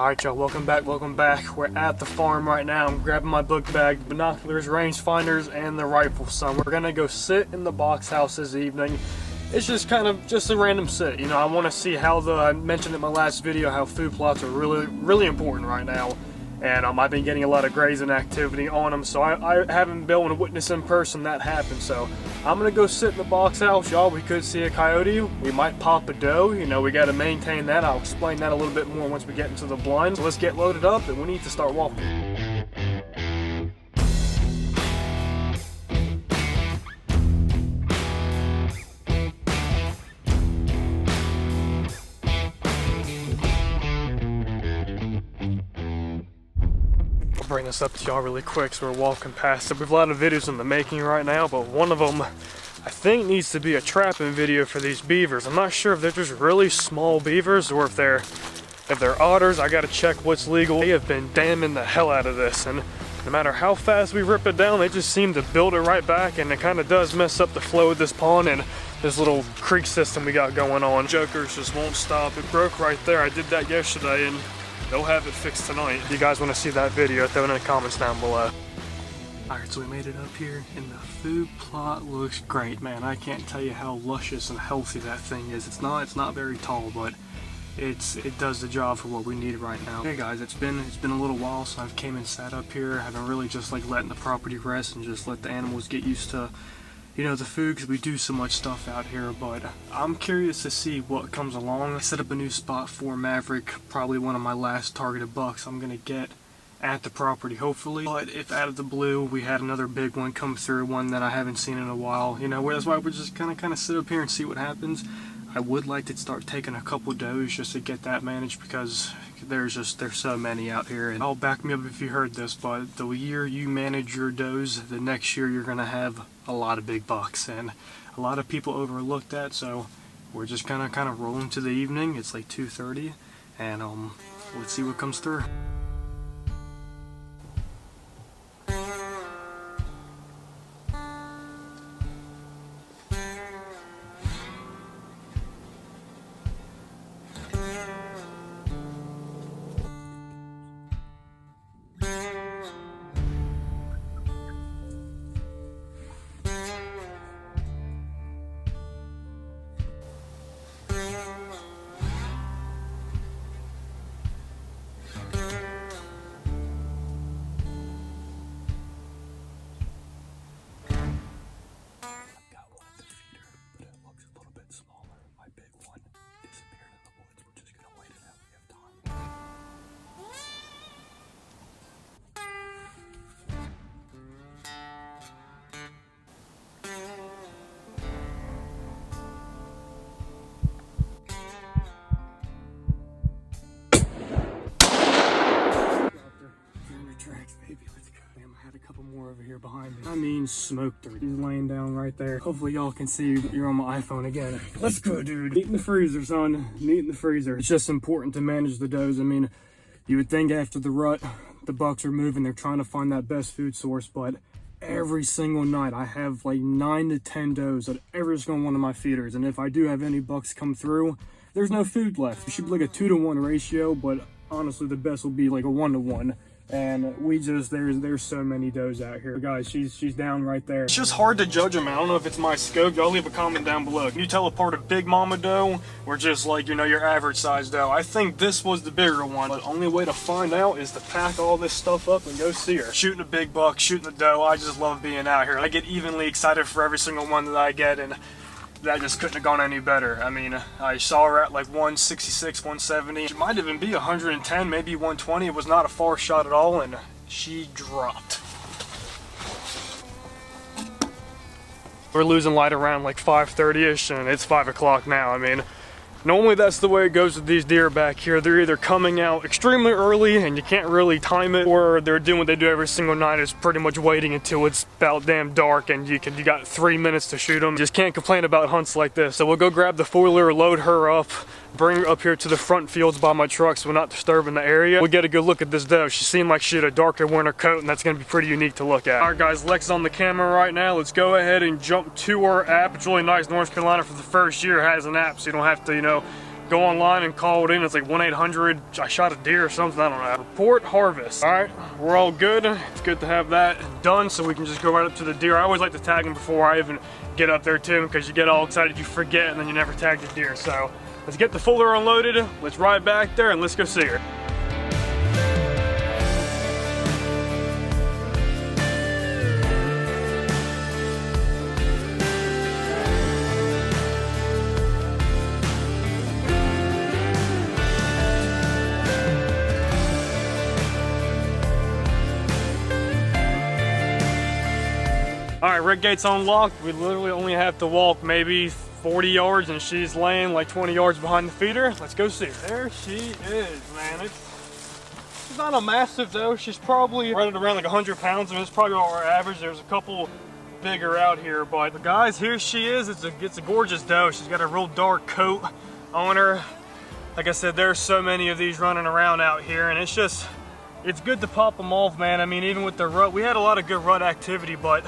Alright y'all, welcome back. We're at the farm right now. I'm grabbing my book bag, binoculars, rangefinders, and the rifle. So we're gonna go sit in the box house this evening. It's just kind of just a random sit. You know, I want to see how I mentioned in my last video how food plots are really important right now. And I've been getting a lot of grazing activity on them, so I haven't been able to witness in person that happen. So I'm gonna go sit in the box house, y'all. We could see a coyote, we might pop a doe. You know, we got to maintain that. I'll explain that a little bit more once we get into the blind. So let's get loaded up, and we need to start walking. Bring this up to y'all really quick, so we're walking past it. We have a lot of videos in the making right now, but one of them I think needs to be a trapping video for these beavers. I'm not sure if they're just really small beavers or if they're otters. I gotta check what's legal. They have been damming the hell out of this, and no matter how fast we rip it down, they just seem to build it right back, and it kind of does mess up the flow of this pond and this little creek system we got going on. Jokers just won't stop. It broke right there. I did that yesterday, and they'll have it fixed tonight. If you guys want to see that video, throw it in the comments down below. Alright, so we made it up here, and the food plot looks great, man. I can't tell you how luscious and healthy that thing is. It's not very tall, but it does the job for what we need right now. Hey guys, it's been a little while since I've came and sat up here. I've been really just like letting the property rest and just let the animals get used to, you know, the food, because we do so much stuff out here. But I'm curious to see what comes along. I set up a new spot for Maverick, probably one of my last targeted bucks I'm gonna get at the property, hopefully. But if out of the blue we had another big one come through, one that I haven't seen in a while, you know, that's why we're just kind of sit up here and see what happens. I would like to start taking a couple does just to get that managed, because there's so many out here. And I'll back me up if you heard this, but the year you manage your does, the next year you're gonna have a lot of big bucks, and a lot of people overlook that. So we're just kind of rolling to the evening. It's like 2:30, and let's see what comes through. Over here behind me. I mean, smoked her. He's laying down right there. Hopefully y'all can see you're on my iPhone again. Let's go, dude. Meat in the freezer, son. Meat in the freezer. It's just important to manage the does. I mean, you would think after the rut, the bucks are moving, they're trying to find that best food source, but every single night I have like 9 to 10 does at every single one of my feeders, and if I do have any bucks come through, there's no food left. It should be like a 2-to-1 ratio, but honestly the best will be like a 1-to-1. And there's so many does out here. Guys, she's down right there. It's just hard to judge them. I don't know if it's my scope. Y'all leave a comment down below. Can you tell apart a big mama doe or just like, you know, your average size doe? I think this was the bigger one. But the only way to find out is to pack all this stuff up and go see her. Shooting a big buck, shooting a doe. I just love being out here. I get evenly excited for every single one that I get, and that just couldn't have gone any better. I mean, I saw her at like 166, 170. She might even be 110, maybe 120. It was not a far shot at all, and she dropped. We're losing light around like 5:30ish, and it's 5 o'clock now. I mean, normally that's the way it goes with these deer back here. They're either coming out extremely early and you can't really time it, or they're doing what they do every single night, is pretty much waiting until it's about damn dark and you got 3 minutes to shoot them. Just can't complain about hunts like this. So we'll go grab the foiler, load her up, bring her up here to the front fields by my truck so we're not disturbing the area. We'll get a good look at this doe. She seemed like she had a darker winter coat, and that's gonna be pretty unique to look at. All right guys, Lex is on the camera right now. Let's go ahead and jump to our app. It's really nice. North Carolina for the first year has an app, so you don't have to, you know, go online and call it in. It's like 1-800, I shot a deer or something, I don't know. Report harvest. All right, we're all good. It's good to have that done so we can just go right up to the deer. I always like to tag them before I even get up there too, because you get all excited, you forget, and then you never tag the deer. So let's get the fuller unloaded, let's ride back there, and let's go see her. All right, rig gate's unlocked. We literally only have to walk maybe 40 yards and she's laying like 20 yards behind the feeder. Let's go see her. There she is, man. She's not a massive though. She's probably right at around like 100 pounds. I mean, it's probably our average. There's a couple bigger out here, but guys, here she is. It's a gorgeous doe. She's got a real dark coat on her. Like I said, there's so many of these running around out here, and it's good to pop them off, man. I mean, even with the rut, we had a lot of good rut activity, but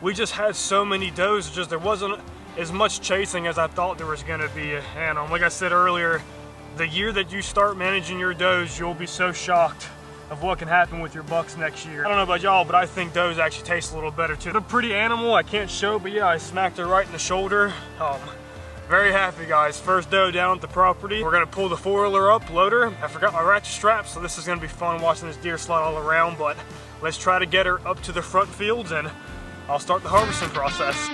we just had so many does, just there wasn't as much chasing as I thought there was gonna be. And like I said earlier, the year that you start managing your does, you'll be so shocked of what can happen with your bucks next year. I don't know about y'all, but I think does actually taste a little better too. They're a pretty animal, I can't show, but yeah, I smacked her right in the shoulder. Very happy, guys. First doe down at the property. We're gonna pull the four-wheeler up, load her. I forgot my ratchet strap, so this is gonna be fun watching this deer slide all around, but let's try to get her up to the front fields and I'll start the harvesting process.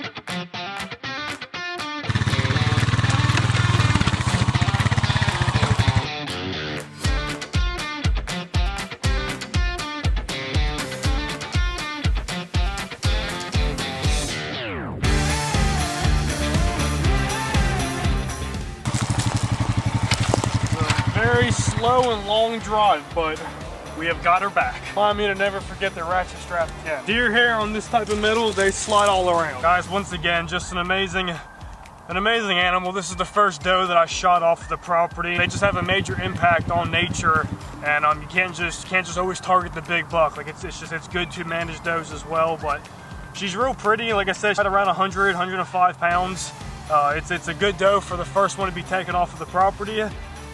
Very slow and long drive, but we have got her back. Remind me to never forget the ratchet strap again. Deer hair on this type of metal, they slide all around. Guys, once again, just an amazing animal. This is the first doe that I shot off the property. They just have a major impact on nature, and you can't just always target the big buck. Like it's good to manage does as well, but she's real pretty. Like I said, she's at around 105 pounds. It's a good doe for the first one to be taken off of the property.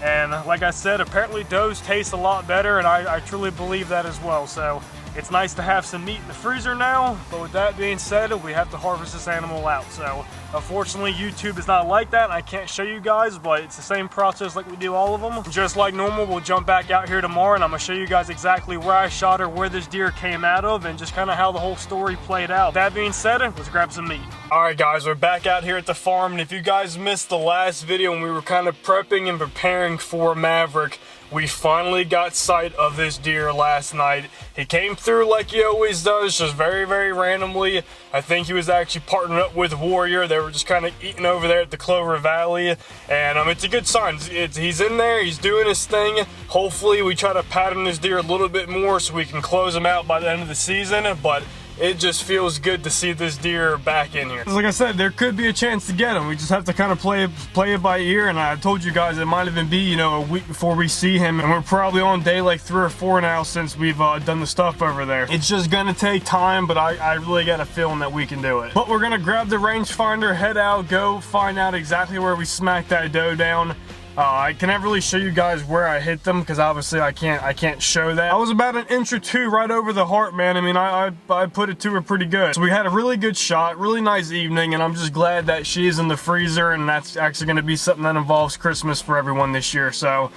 And like I said, apparently does taste a lot better, and I truly believe that as well. So it's nice to have some meat in the freezer now, but with that being said, we have to harvest this animal out. So unfortunately, YouTube is not like that, and I can't show you guys, but it's the same process like we do all of them. Just like normal, we'll jump back out here tomorrow, and I'm gonna show you guys exactly where I shot her, where this deer came out of, and just kind of how the whole story played out. That being said, let's grab some meat. All right, guys, we're back out here at the farm, and if you guys missed the last video when we were kind of prepping and preparing for Maverick, we finally got sight of this deer last night. He came through like he always does, just very, very randomly. I think he was actually partnered up with Warrior. They were just kind of eating over there at the Clover Valley, and it's a good sign. He's in there, he's doing his thing. Hopefully we try to pattern this deer a little bit more so we can close him out by the end of the season, but it just feels good to see this deer back in here. Like I said, there could be a chance to get him. We just have to kind of play it by ear, and I told you guys it might even be, a week before we see him, and we're probably on day like 3 or 4 now since we've done the stuff over there. It's just gonna take time, but I really got a feeling that we can do it. But we're gonna grab the rangefinder, head out, go find out exactly where we smacked that doe down. I can never really show you guys where I hit them because obviously I can't show that. I was about an inch or two right over the heart, man. I mean, I put it to her pretty good. So we had a really good shot, really nice evening, and I'm just glad that she is in the freezer, and that's actually going to be something that involves Christmas for everyone this year. So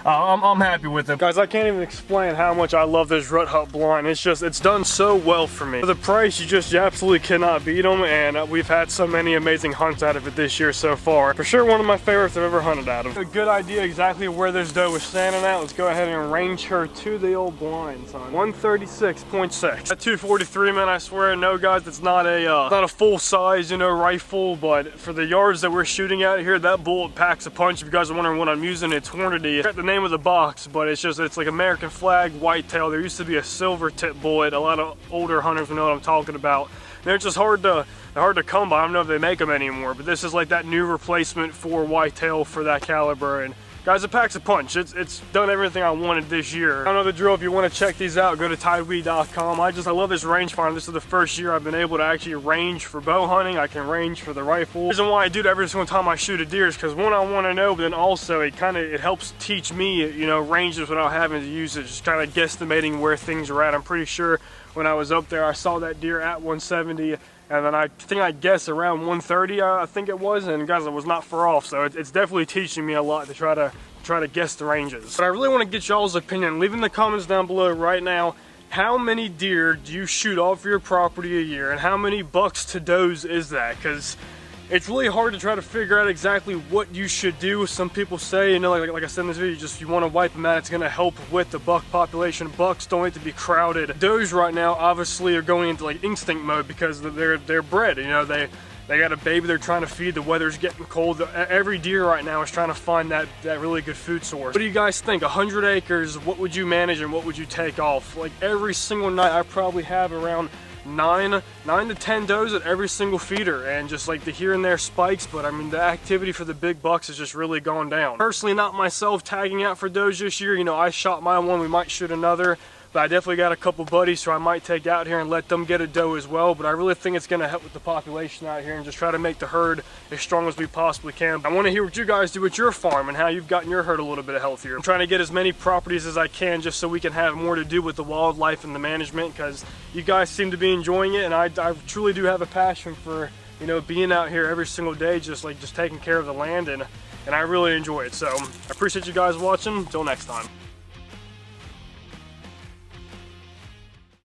I'm happy with it. Guys, I can't even explain how much I love this Rut Hut blind. It's done so well for me. For the price, you absolutely cannot beat them, and we've had so many amazing hunts out of it this year so far. For sure, one of my favorites I've ever hunted out of. A good idea exactly where this doe was standing at. Let's go ahead and range her to the old blinds on 136.6. At 243, man, I swear, no guys, it's not a full size, rifle, but for the yards that we're shooting out here, that bullet packs a punch. If you guys are wondering what I'm using, it's Hornady. Got the name of the box, but it's like American flag whitetail. There used to be a silver tip bullet. A lot of older hunters will know what I'm talking about. They're just hard to come by. I don't know if they make them anymore, but this is like that new replacement for whitetail for that caliber. And Guys, it packs a punch. It's done everything I wanted this year. I don't know the drill. If you want to check these out, go to tideweed.com. I love this rangefinder. This is the first year I've been able to actually range for bow hunting. I can range for the rifle. The reason why I do it every single time I shoot a deer is because one, I want to know, but then also it helps teach me, you know, ranges without having to use it, just kind of guesstimating where things are at. I'm pretty sure when I was up there, I saw that deer at 170, and then I think I guessed around 130, I think it was, and guys, it was not far off. So it's definitely teaching me a lot to try to guess the ranges. But I really want to get y'all's opinion. Leave in the comments down below right now, how many deer do you shoot off your property a year, and how many bucks to does is that? Because it's really hard to try to figure out exactly what you should do. Some people say, you know, like I said in this video, you want to wipe them out. It's going to help with the buck population. Bucks don't need to be crowded. Does right now obviously are going into like instinct mode because they're bred. You know, they got a baby they're trying to feed. The weather's getting cold. Every deer right now is trying to find that really good food source. What do you guys think? 100 acres, what would you manage and what would you take off? Like every single night I probably have around 9 to 10 does at every single feeder, and just like the here and there spikes, but I mean the activity for the big bucks has just really gone down. Personally, not myself tagging out for does this year. You know, I shot my one, we might shoot another, but I definitely got a couple buddies, so I might take out here and let them get a doe as well. But I really think it's going to help with the population out here and just try to make the herd as strong as we possibly can. I want to hear what you guys do with your farm and how you've gotten your herd a little bit healthier. I'm trying to get as many properties as I can just so we can have more to do with the wildlife and the management, because you guys seem to be enjoying it, and I truly do have a passion for, you know, being out here every single day, just taking care of the land, and I really enjoy it. So I appreciate you guys watching. Until next time.